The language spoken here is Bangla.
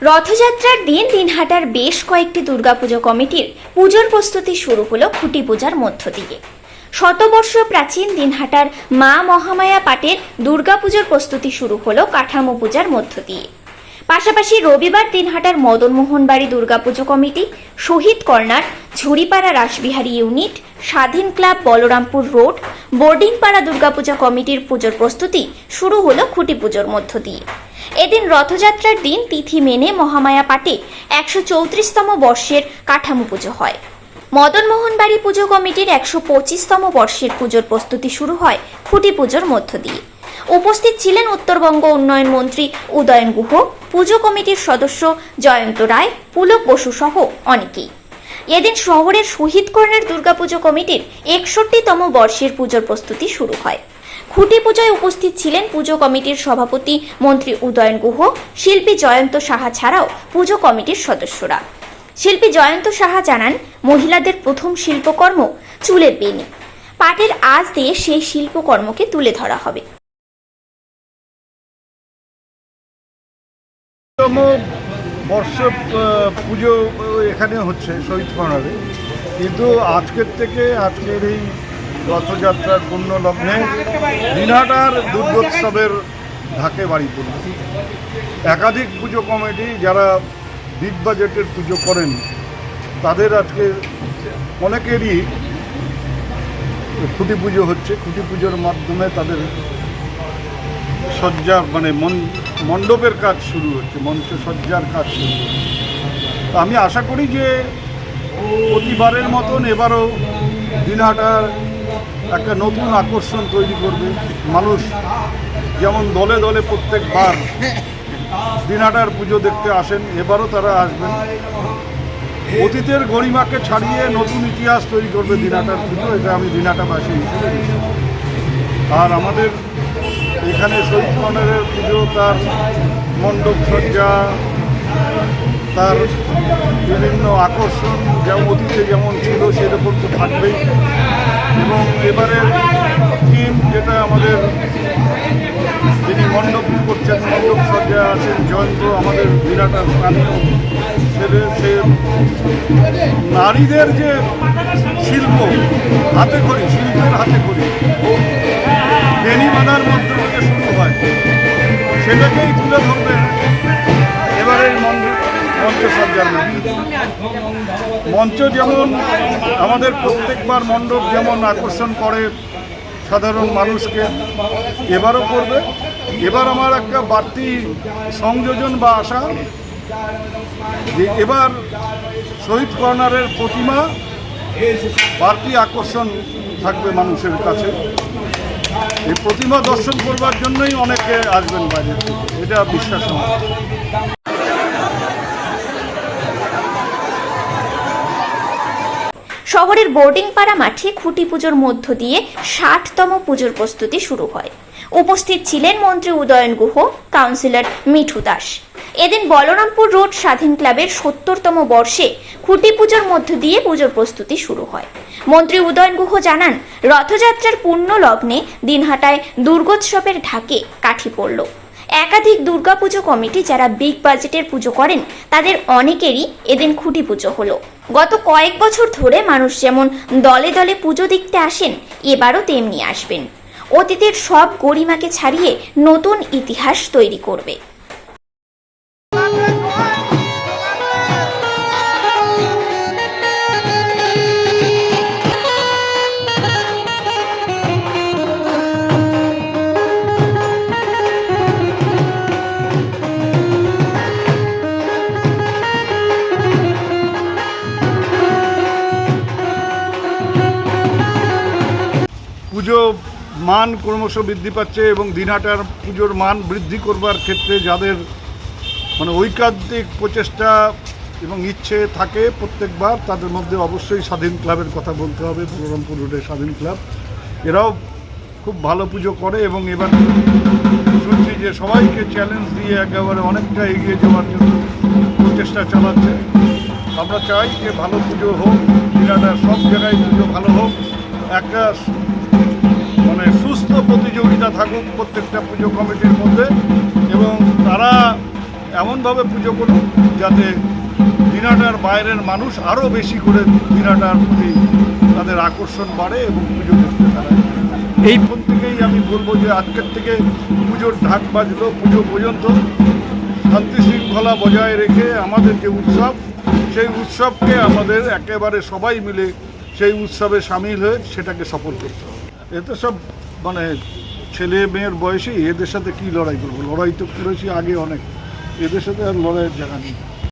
রথযাত্রার দিন দিনহাটার বেশ কয়েকটি দুর্গাপুজো কমিটির পুজোর প্রস্তুতি শুরু হলো খুঁটি পূজার মধ্য দিয়ে। শতবর্ষ প্রাচীন দিনহাটার মা মহামায়া পাটের দুর্গাপুজোর প্রস্তুতি শুরু হলো কাঠামো পূজার মধ্য দিয়ে। পাশাপাশি রবিবার দিনহাটার মদনমোহন বাড়ি দুর্গাপুজো কমিটি, শহীদ কর্নার, ঝুড়িপাড়া রাসবিহারী ইউনিট, স্বাধীন ক্লাব বলরামপুর রোড, বোর্ডিংপাড়া দুর্গাপূজা কমিটির পুজোর প্রস্তুতি শুরু হলো খুঁটি পুজোর মধ্য দিয়ে। এদিন রথযাত্রার দিন তিথি মেনে মহামায়া পাটে 134তম বর্ষের কাঠামো পুজো হয়। মদনমোহন বাড়ি পুজো কমিটির 125তম বর্ষের পুজোর প্রস্তুতি শুরু হয় খুঁটি পুজোর মধ্য দিয়ে। উপস্থিত ছিলেন উত্তরবঙ্গ উন্নয়ন মন্ত্রী উদয়ন গুহ, পুজো কমিটির সদস্য জয়ন্ত রায়, পুলক বসু সহ অনেকেই। এদিন শহরের শহীদ কর্নার দুর্গাপুজো কমিটির 61তম বর্ষের পুজোর প্রস্তুতি শুরু হয়। খুঁটি পূজায় উপস্থিত ছিলেন পুজো কমিটির সভাপতি মন্ত্রী উদয়ন গুহ, শিল্পী জয়ন্ত সাহা ছাড়াও পুজো কমিটির সদস্যরা। শিল্পী জয়ন্ত সাহা জানান, মহিলাদের প্রথম শিল্পকর্ম চুলের বেনি। পাটের আঁচ দিয়ে সেই শিল্পকর্মকে তুলে ধরা হবে। বর্ষ পুজো এখানে হচ্ছে শহীদ কর্নারে, কিন্তু আজকের এই রথযাত্রার পূর্ণ লগ্নে দিনহাটার দুর্গোৎসবের ঢাকে বাড়ি পড়ল। একাধিক পুজো কমিটি যারা বিগ বাজেটের পুজো করেন, তাদের আজকে অনেকেরই খুঁটি পুজো হচ্ছে। খুঁটি পুজোর মাধ্যমে তাদের সজ্জা মণ্ডপের কাজ শুরু হচ্ছে, মঞ্চ সজ্জার কাজ শুরু হচ্ছে। তো আমি আশা করি যে প্রতিবারের মতন এবারও দিনহাটার একটা নতুন আকর্ষণ তৈরি করবে। মানুষ যেমন দলে দলে প্রত্যেকবার দিনহাটার পুজো দেখতে আসেন, এবারও তারা আসবেন। অতীতের গরিমাকে ছাড়িয়ে নতুন ইতিহাস তৈরি করবে দিনহাটার পুজো, এটা আমি দিনহাটাবাসী হিসেবে বিশ্বাস। আর আমাদের এখানে শহীদ কর্নারের পুজো, তার মণ্ডপ সজ্জা, তার বিভিন্ন আকর্ষণ যেমন অতীতে যেমন ছিল সেরকম তো থাকবেই। এবং এবারের থিম যেটা আমাদের যিনি মণ্ডপ করছেন, মণ্ডপ সজ্জা আছেন জয়ন্ত, আমাদের দিনহাটার স্থানীয় সে নারীদের যে শিল্প, হাতে করি, শিল্পের হাতে করি, বেনি বাঁধার মধ্য থেকে শুরু হয়, সেটাকেই তুলে ধরবে এবারের মঞ্চ সজ্জার মধ্যে। মঞ্চ যেমন আমাদের প্রত্যেকবার মণ্ডপ যেমন আকর্ষণ করে সাধারণ মানুষকে, এবারও করবে। এবার আমার একটা বাড়তি সংযোজন বা আশা যে এবার শহীদ কর্নারের প্রতিমা বাড়তি আকর্ষণ থাকবে মানুষের কাছে। এই প্রতিমা দর্শন করবার জন্যই অনেকে আসবেন বাইরে থেকে, এটা বিশ্বাস আমার। শহরের বোর্ডিংপাড়া মাঠে খুঁটি পুজোর মধ্য দিয়ে 60তম পুজোর প্রস্তুতি শুরু হয়। উপস্থিত ছিলেন মন্ত্রী উদয়ন গুহ, কাউন্সিলর মিঠু দাস। এদিন বলরামপুর রোড স্বাধীন ক্লাবের 70তম বর্ষে খুঁটি পুজোর মধ্য দিয়ে পুজোর প্রস্তুতি শুরু হয়। মন্ত্রী উদয়ন গুহ জানান, রথযাত্রার পূর্ণ লগ্নে দিনহাটায় দুর্গোৎসবের ঢাকে কাঠি পড়ল। একাধিক দুর্গাপুজো কমিটি যারা বিগ বাজেটের পুজো করেন, তাদের অনেকেরই এদিন খুঁটি পুজো হলো। গত কয়েক বছর ধরে মানুষ যেমন দলে দলে পুজো দেখতে আসেন, এবারও তেমনি আসবেন। অতীতের সব গরিমাকে ছাড়িয়ে নতুন ইতিহাস তৈরি করবে। পুজো মান ক্রমশ বৃদ্ধি পাচ্ছে এবং দিনহাটার পুজোর মান বৃদ্ধি করবার ক্ষেত্রে যাদের ঐকান্তিক প্রচেষ্টা এবং ইচ্ছে থাকে প্রত্যেকবার, তাদের মধ্যে অবশ্যই স্বাধীন ক্লাবের কথা বলতে হবে। বলরামপুর রোডের স্বাধীন ক্লাব এরাও খুব ভালো পুজো করে এবং এবার শুনছি যে সবাইকে চ্যালেঞ্জ দিয়ে একেবারে অনেকটা এগিয়ে যাওয়ার জন্য প্রচেষ্টা চালাচ্ছে। আমরা চাই যে ভালো পুজো হোক, দিনহাটার সব জায়গায় পুজো ভালো হোক, একটা সুস্থ প্রতিযোগিতা থাকুক প্রত্যেকটা পুজো কমিটির মধ্যে এবং তারা এমনভাবে পুজো করুন যাতে দিনহাটার বাইরের মানুষ আরও বেশি করে দিনহাটার প্রতি তাদের আকর্ষণ বাড়ে এবং পুজো করতে তারা এইখান থেকেই আমি বলবো যে আজকের থেকে পুজোর ঢাক বাজলো, পুজো পর্যন্ত শান্তি শৃঙ্খলা বজায় রেখে আমাদের যে উৎসব, সেই উৎসবকে আমাদের একেবারে সবাই মিলে সেই উৎসবে সামিল হয়ে সেটাকে সফল করতে হবে। এতে সব মানে ছেলে মেয়ের বয়সে এদের সাথে কি লড়াই করবো? লড়াই তো করেছি আগে অনেক, এদের সাথে আর লড়াইয়ের জায়গা নেই।